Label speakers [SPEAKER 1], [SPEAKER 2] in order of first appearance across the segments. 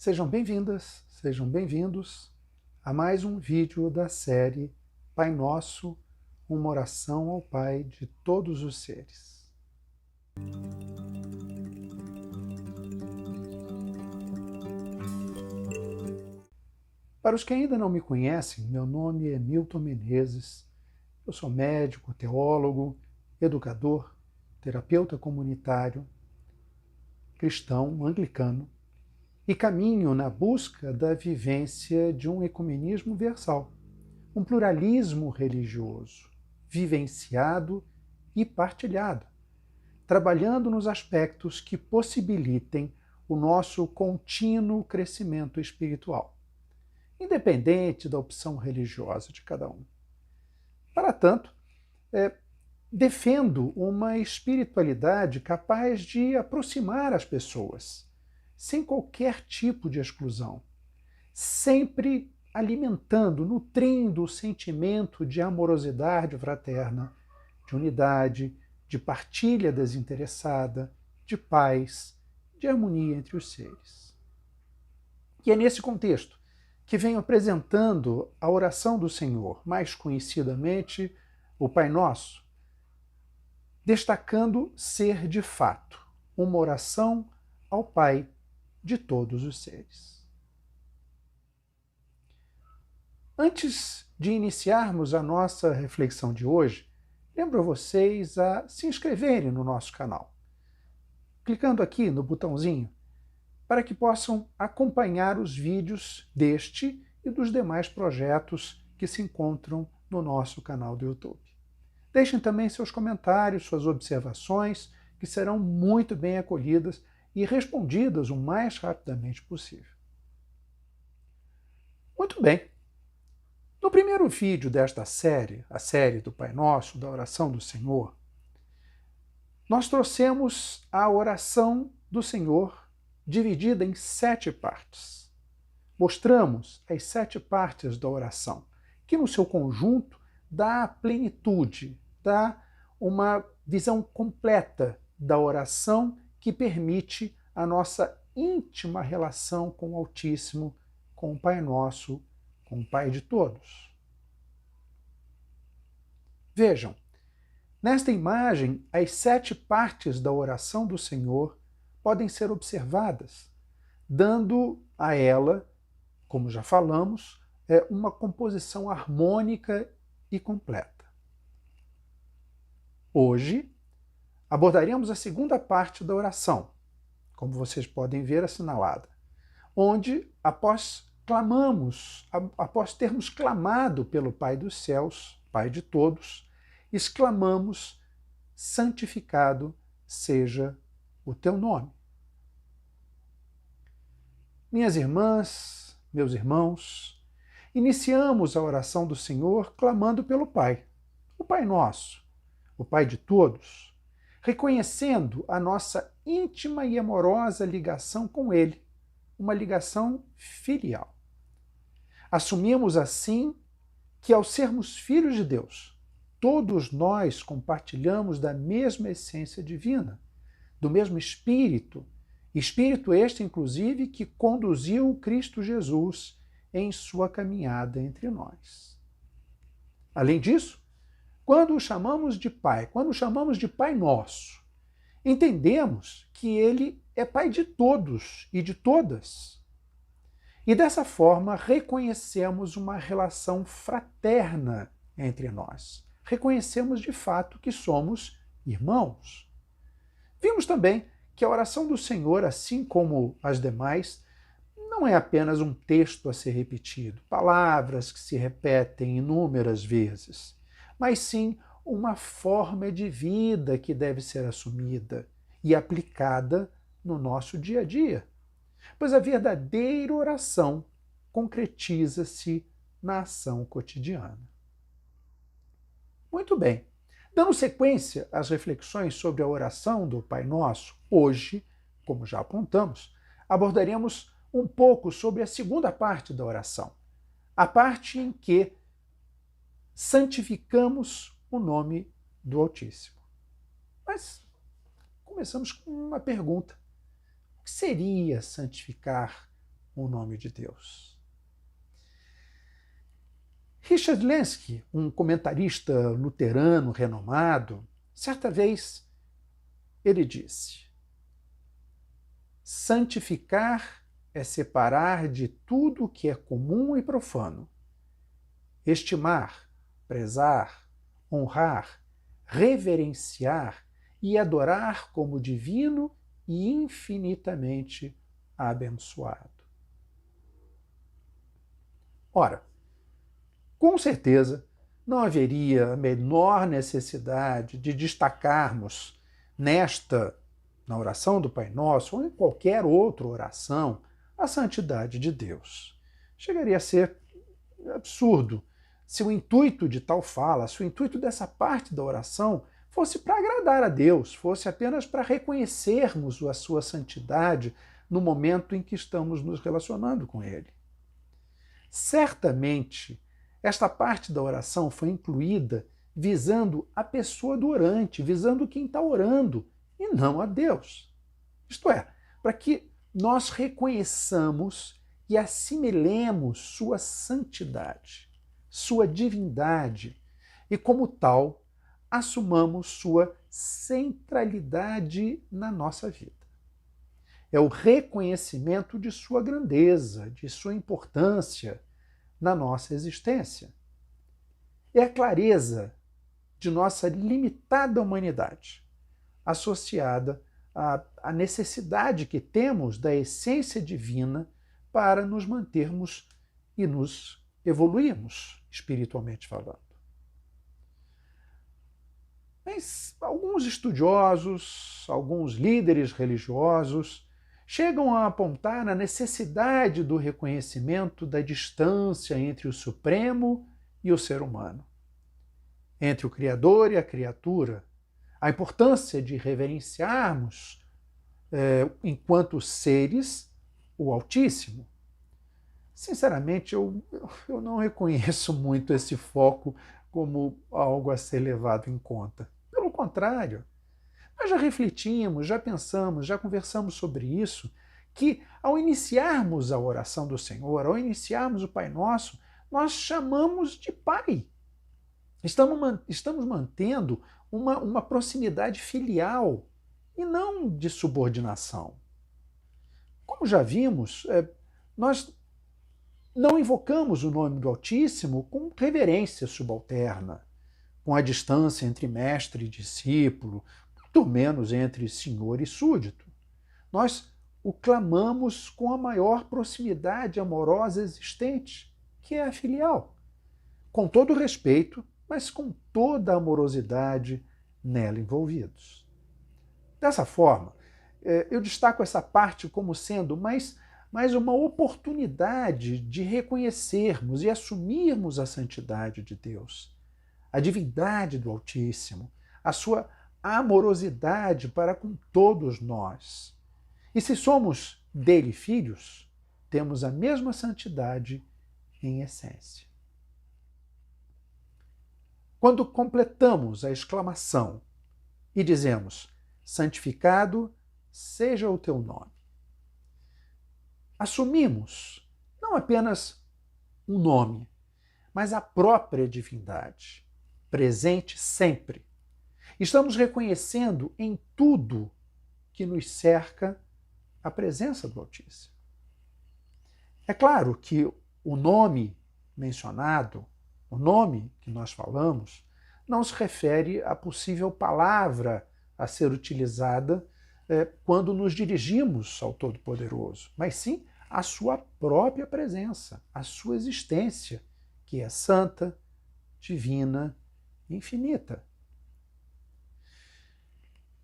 [SPEAKER 1] Sejam bem-vindas, sejam bem-vindos a mais um vídeo da série Pai Nosso, uma oração ao Pai de todos os seres. Para os que ainda não me conhecem, meu nome é Milton Menezes, eu sou médico, teólogo, educador, terapeuta comunitário, cristão, anglicano, e caminho na busca da vivência de um ecumenismo versal, um pluralismo religioso, vivenciado e partilhado, trabalhando nos aspectos que possibilitem o nosso contínuo crescimento espiritual, independente da opção religiosa de cada um. Para tanto, defendo uma espiritualidade capaz de aproximar as pessoas, sem qualquer tipo de exclusão, sempre alimentando, nutrindo o sentimento de amorosidade fraterna, de unidade, de partilha desinteressada, de paz, de harmonia entre os seres. E é nesse contexto que venho apresentando a oração do Senhor, mais conhecidamente o Pai Nosso, destacando ser de fato uma oração ao Pai de todos os seres. Antes de iniciarmos a nossa reflexão de hoje, lembro a vocês a se inscreverem no nosso canal, clicando aqui no botãozinho, para que possam acompanhar os vídeos deste e dos demais projetos que se encontram no nosso canal do YouTube. Deixem também seus comentários, suas observações, que serão muito bem acolhidas e respondidas o mais rapidamente possível. Muito bem. No primeiro vídeo desta série, a série do Pai Nosso, da oração do Senhor, nós trouxemos a oração do Senhor dividida em 7 partes. Mostramos as 7 partes da oração, que no seu conjunto dá a plenitude, dá uma visão completa da oração que permite a nossa íntima relação com o Altíssimo, com o Pai Nosso, com o Pai de todos. Vejam, nesta imagem, as 7 partes da oração do Senhor podem ser observadas, dando a ela, como já falamos, uma composição harmônica e completa. Hoje, abordaremos a segunda parte da oração, como vocês podem ver assinalada, onde, após termos clamado pelo Pai dos céus, Pai de todos, exclamamos: santificado seja o teu nome. Minhas irmãs, meus irmãos, iniciamos a oração do Senhor clamando pelo Pai, o Pai Nosso, o Pai de todos, reconhecendo a nossa íntima e amorosa ligação com Ele, uma ligação filial. Assumimos assim que, ao sermos filhos de Deus, todos nós compartilhamos da mesma essência divina, do mesmo Espírito, Espírito este, inclusive, que conduziu Cristo Jesus em sua caminhada entre nós. Além disso, quando o chamamos de Pai, quando o chamamos de Pai Nosso, entendemos que Ele é Pai de todos e de todas. E dessa forma reconhecemos uma relação fraterna entre nós. Reconhecemos de fato que somos irmãos. Vimos também que a oração do Senhor, assim como as demais, não é apenas um texto a ser repetido, palavras que se repetem inúmeras vezes, mas sim uma forma de vida que deve ser assumida e aplicada no nosso dia a dia. Pois a verdadeira oração concretiza-se na ação cotidiana. Muito bem. Dando sequência às reflexões sobre a oração do Pai Nosso, hoje, como já apontamos, abordaremos um pouco sobre a segunda parte da oração, a parte em que santificamos o nome do Altíssimo. Mas começamos com uma pergunta. O que seria santificar o nome de Deus. Richard Lenski, um comentarista luterano renomado, certa vez ele disse: santificar é separar de tudo o que é comum e profano, estimar, prezar, honrar, reverenciar e adorar como divino e infinitamente abençoado. Ora, com certeza não haveria a menor necessidade de destacarmos na oração do Pai Nosso ou em qualquer outra oração a santidade de Deus. Chegaria a ser absurdo se o intuito de tal fala, se o intuito dessa parte da oração fosse para agradar a Deus, fosse apenas para reconhecermos a sua santidade no momento em que estamos nos relacionando com Ele. Certamente, esta parte da oração foi incluída visando a pessoa do orante, visando quem está orando, e não a Deus. Isto é, para que nós reconheçamos e assimilemos sua santidade, sua divindade, e como tal, assumamos sua centralidade na nossa vida. É o reconhecimento de sua grandeza, de sua importância na nossa existência. É a clareza de nossa limitada humanidade, associada à necessidade que temos da essência divina para nos mantermos e nos evoluirmos, espiritualmente falando. Mas alguns estudiosos, alguns líderes religiosos, chegam a apontar a necessidade do reconhecimento da distância entre o Supremo e o ser humano, entre o Criador e a criatura, a importância de reverenciarmos, enquanto seres, o Altíssimo. Sinceramente, eu não reconheço muito esse foco como algo a ser levado em conta. Pelo contrário, nós já refletimos, já pensamos, já conversamos sobre isso, que ao iniciarmos a oração do Senhor, ao iniciarmos o Pai Nosso, nós chamamos de Pai. Estamos mantendo uma proximidade filial e não de subordinação. Como já vimos, nós não invocamos o nome do Altíssimo com reverência subalterna, com a distância entre mestre e discípulo, muito menos entre senhor e súdito. Nós o clamamos com a maior proximidade amorosa existente, que é a filial, com todo o respeito, mas com toda a amorosidade nela envolvidos. Dessa forma, eu destaco essa parte como sendo mais uma oportunidade de reconhecermos e assumirmos a santidade de Deus, a divindade do Altíssimo, a sua amorosidade para com todos nós. E se somos dele filhos, temos a mesma santidade em essência. Quando completamos a exclamação e dizemos: santificado seja o teu nome, assumimos não apenas um nome, mas a própria divindade, presente sempre. Estamos reconhecendo em tudo que nos cerca a presença do Altíssimo. É claro que o nome mencionado, o nome que nós falamos, não se refere à possível palavra a ser utilizada quando nos dirigimos ao Todo-Poderoso, mas sim à sua própria presença, à sua existência, que é santa, divina e infinita.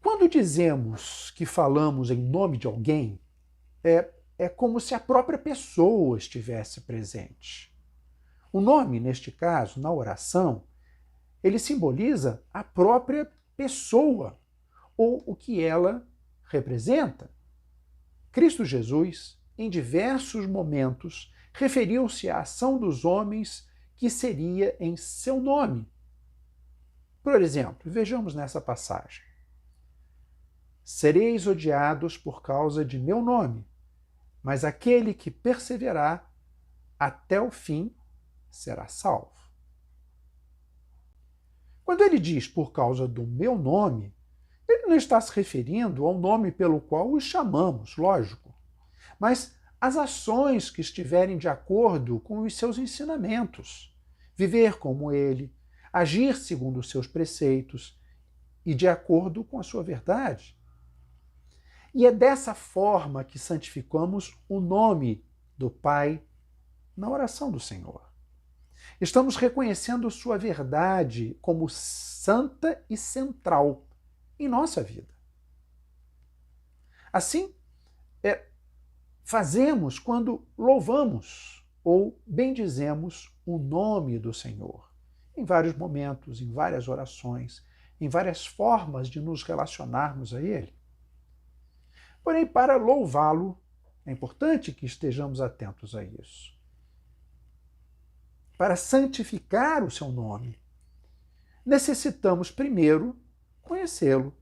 [SPEAKER 1] Quando dizemos que falamos em nome de alguém, é como se a própria pessoa estivesse presente. O nome, neste caso, na oração, ele simboliza a própria pessoa, ou o que ela representa. Cristo Jesus, em diversos momentos, referiu-se à ação dos homens que seria em seu nome. Por exemplo, vejamos nessa passagem: sereis odiados por causa de meu nome, mas aquele que perseverar até o fim será salvo. Quando ele diz por causa do meu nome, ele não está se referindo ao nome pelo qual os chamamos, lógico, mas às ações que estiverem de acordo com os seus ensinamentos. Viver como ele, agir segundo os seus preceitos e de acordo com a sua verdade. E é dessa forma que santificamos o nome do Pai na oração do Senhor. Estamos reconhecendo sua verdade como santa e central em nossa vida. Assim, fazemos quando louvamos ou bendizemos o nome do Senhor, em vários momentos, em várias orações, em várias formas de nos relacionarmos a Ele. Porém, para louvá-lo, é importante que estejamos atentos a isso. Para santificar o seu nome, necessitamos primeiro conhecê-lo,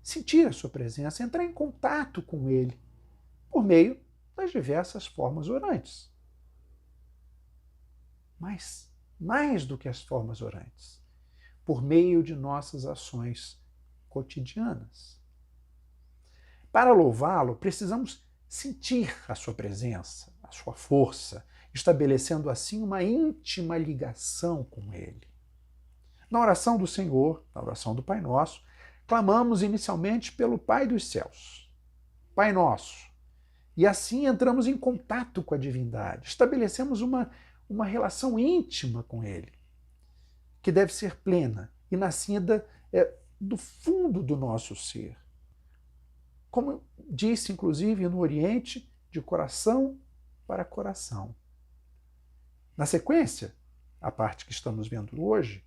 [SPEAKER 1] sentir a sua presença, entrar em contato com ele, por meio das diversas formas orantes. Mas, mais do que as formas orantes, por meio de nossas ações cotidianas. Para louvá-lo, precisamos sentir a sua presença, a sua força, estabelecendo assim uma íntima ligação com ele. Na oração do Senhor, na oração do Pai Nosso, clamamos inicialmente pelo Pai dos céus, Pai Nosso, e assim entramos em contato com a divindade, estabelecemos uma relação íntima com ele, que deve ser plena e nascida do fundo do nosso ser. Como disse, inclusive, no Oriente, de coração para coração. Na sequência, a parte que estamos vendo hoje,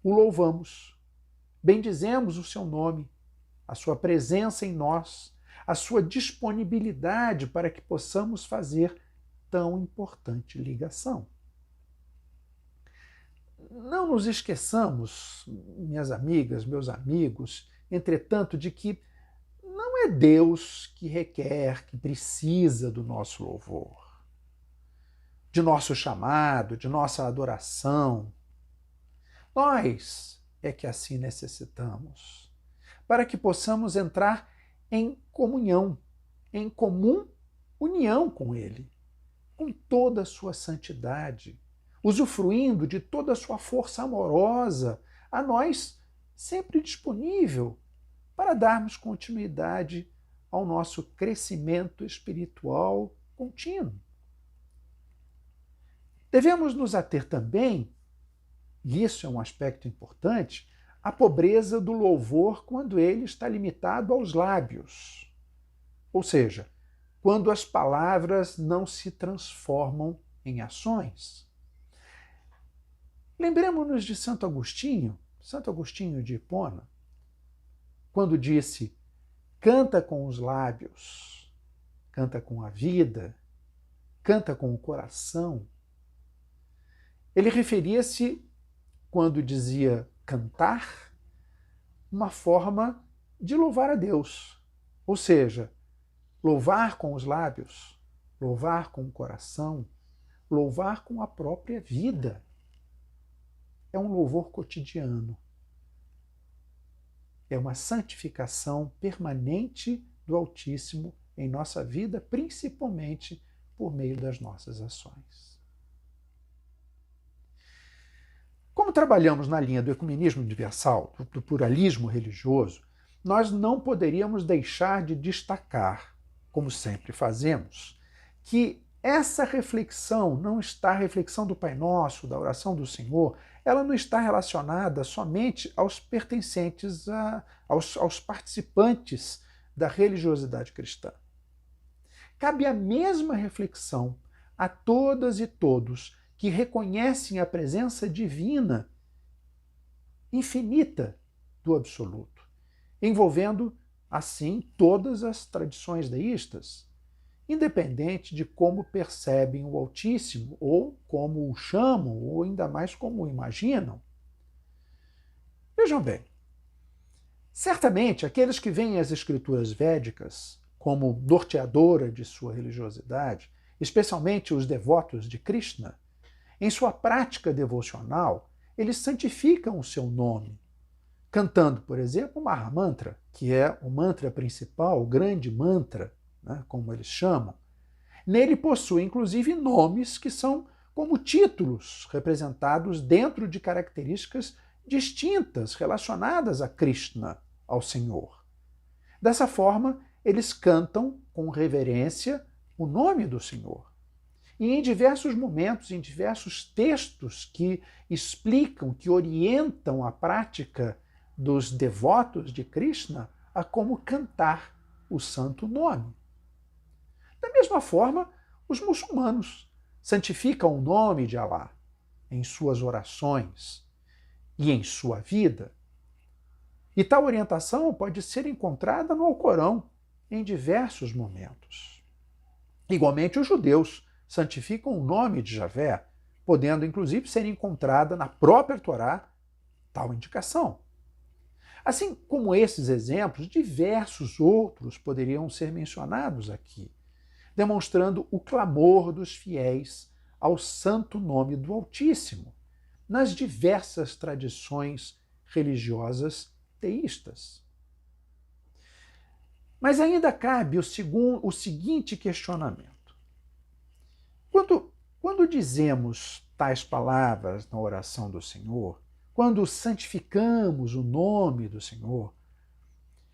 [SPEAKER 1] o louvamos, bendizemos o seu nome, a sua presença em nós, a sua disponibilidade para que possamos fazer tão importante ligação. Não nos esqueçamos, minhas amigas, meus amigos, entretanto, de que não é Deus que requer, que precisa do nosso louvor, de nosso chamado, de nossa adoração. Nós é que assim necessitamos, para que possamos entrar em comunhão, em comum união com Ele, com toda a sua santidade, usufruindo de toda a sua força amorosa, a nós sempre disponível para darmos continuidade ao nosso crescimento espiritual contínuo. Devemos nos ater também, e isso é um aspecto importante, à pobreza do louvor quando ele está limitado aos lábios. Ou seja, quando as palavras não se transformam em ações. Lembremos-nos de Santo Agostinho de Hipona, quando disse: canta com os lábios, canta com a vida, canta com o coração. Ele referia-se, quando dizia cantar, uma forma de louvar a Deus. Ou seja, louvar com os lábios, louvar com o coração, louvar com a própria vida. É um louvor cotidiano. É uma santificação permanente do Altíssimo em nossa vida, principalmente por meio das nossas ações. Como trabalhamos na linha do ecumenismo universal, do pluralismo religioso, nós não poderíamos deixar de destacar, como sempre fazemos, que essa reflexão não está, a reflexão do Pai Nosso, da oração do Senhor, ela não está relacionada somente aos pertencentes, aos participantes da religiosidade cristã. Cabe a mesma reflexão a todas e todos que reconhecem a presença divina, infinita do Absoluto, envolvendo, assim, todas as tradições deístas, independente de como percebem o Altíssimo, ou como o chamam, ou ainda mais como o imaginam. Vejam bem, certamente aqueles que veem as escrituras védicas como norteadora de sua religiosidade, especialmente os devotos de Krishna, em sua prática devocional, eles santificam o seu nome, cantando, por exemplo, o Mahamantra, que é o mantra principal, o grande mantra, né, como eles chamam. Nele possui, inclusive, nomes que são como títulos representados dentro de características distintas relacionadas a Krishna, ao Senhor. Dessa forma, eles cantam com reverência o nome do Senhor. E em diversos momentos, em diversos textos que explicam, que orientam a prática dos devotos de Krishna a como cantar o santo nome. Da mesma forma, os muçulmanos santificam o nome de Alá em suas orações e em sua vida. E tal orientação pode ser encontrada no Alcorão em diversos momentos. Igualmente, os judeus santificam o nome de Javé, podendo inclusive ser encontrada na própria Torá tal indicação. Assim como esses exemplos, diversos outros poderiam ser mencionados aqui, demonstrando o clamor dos fiéis ao santo nome do Altíssimo, nas diversas tradições religiosas teístas. Mas ainda cabe o seguinte questionamento. Quando dizemos tais palavras na oração do Senhor, quando santificamos o nome do Senhor,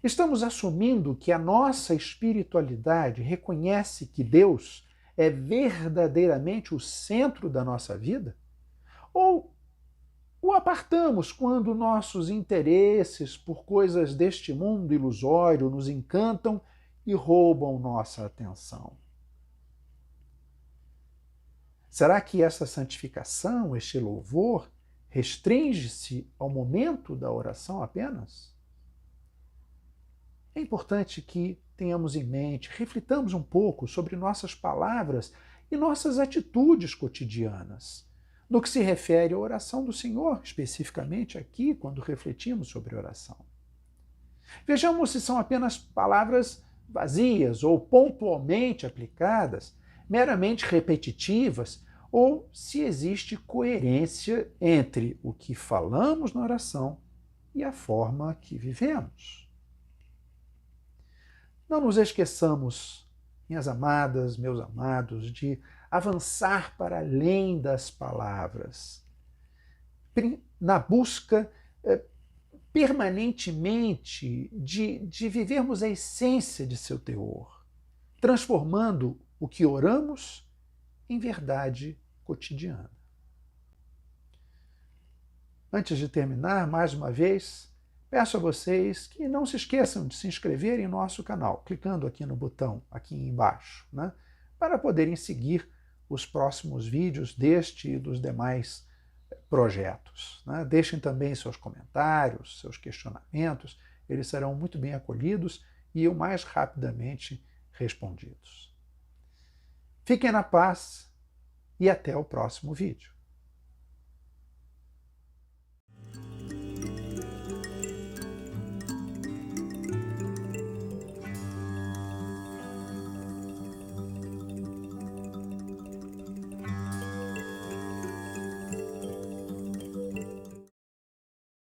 [SPEAKER 1] estamos assumindo que a nossa espiritualidade reconhece que Deus é verdadeiramente o centro da nossa vida? Ou o apartamos quando nossos interesses por coisas deste mundo ilusório nos encantam e roubam nossa atenção? Será que essa santificação, este louvor, restringe-se ao momento da oração apenas? É importante que tenhamos em mente, reflitamos um pouco sobre nossas palavras e nossas atitudes cotidianas, no que se refere à oração do Senhor, especificamente aqui, quando refletimos sobre oração. Vejamos se são apenas palavras vazias ou pontualmente aplicadas, meramente repetitivas, ou se existe coerência entre o que falamos na oração e a forma que vivemos. Não nos esqueçamos, minhas amadas, meus amados, de avançar para além das palavras, na busca permanentemente de vivermos a essência de seu teor, transformando o que oramos em verdade cotidiana. Antes de terminar, mais uma vez, peço a vocês que não se esqueçam de se inscreverem no nosso canal, clicando aqui no botão aqui embaixo, né, para poderem seguir os próximos vídeos deste e dos demais projetos. Né? Deixem também seus comentários, seus questionamentos, eles serão muito bem acolhidos e o mais rapidamente respondidos. Fiquem na paz e até o próximo vídeo.